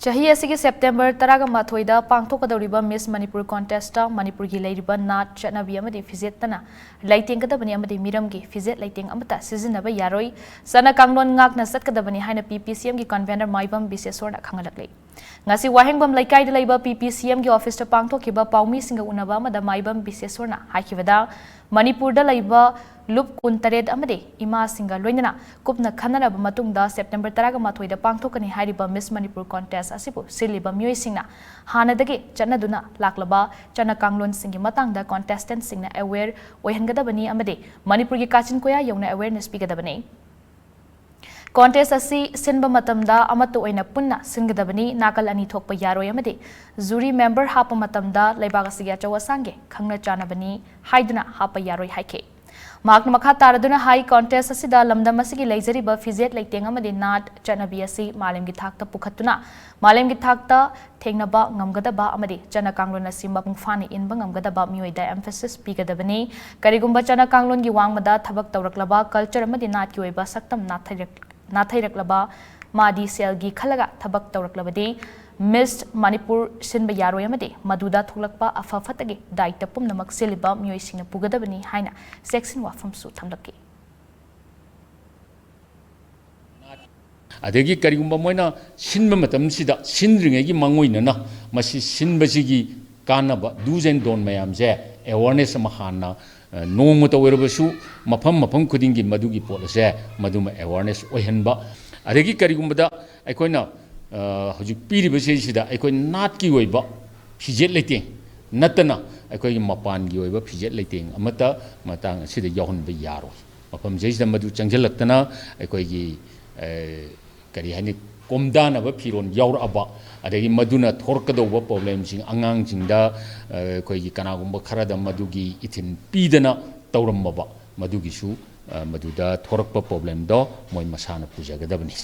Chahi asigi September taraga mathoida pangthokadoriba Miss Manipur contest Manipur gi leiriba Naat Chatnabi amadi fizet tana lighting kadabani amadi miram gi fizet lighting amata sizinaba yaroi sana kanglon ngakna satkadabani haina Ppcm gi convener maibam bisesorna khangalakle ngasi wahengbam laikai da leiba Ppcm gi office ta pangthokiba paumi singa unaba amada maibam bisesorna haikibada Manipur da leiba Lup Kuntared amade ima singa loinana kupna khanaraba matungda September taraga mathoida pangthokani hairiba Miss Manipur contest asibu siliba miyoi singna hanadagi chanaduna laklaba chana kanglon singi matangda contestant singna aware oihangadabani amade Manipur gi kachin koya yongna awareness pigadabani contest asi sinba matamda amato oina punna singadabani nakal ani thokpa yaroi amade jury member hapa matamda leibaga sigya chawasange khangna chanabani haiduna hapa yaroi haike Makna makha taraduna high contest asida lamdam asigi leizariba fizet leiteng amadi Naat Chatnabi asi malem gi thakta pukhatuna malem gi thakta thengnaba ngamgadaba amadi chana kanglon asi mapung fani inba ngamgadaba mioida emphasis pigadabani karigumba chana kanglon gi wangmada thabak tawraklaba culture amadi Naat ki oiba saktam nathaireklaba madi sel gi khalaga thabak tawraklabadi Miss Manipur sinba yaroi amade maduda thulakpa afafatagi daita pumnamak siliba miyoi singna pugadabani haina section wafam su thamlaki adegi karigumba moina sinba matamsida sindringegi mangoinana masi sinbasigi kanaba do's and don't mayamse awareness mahana nongmata oirabasu mafam khudingi madugi polase maduma awareness oihanba adegi karigumbada aikoina hujik piri bese sida aikoi Naat ki oiba fijet leiteng natana aikoi mapan gi oiba fijet leiteng amata matang sida yahun ba yaro mafam jeisda madu changjalaktana aikoi gi kari hani komdana ba firon yaur aba adagi maduna thorkado ba problem sing angang jingda aikoi gi kanagumba kharada madugi ithin pidana tawram ba madugi su maduda thorakpa problem do moi masana pujagadabani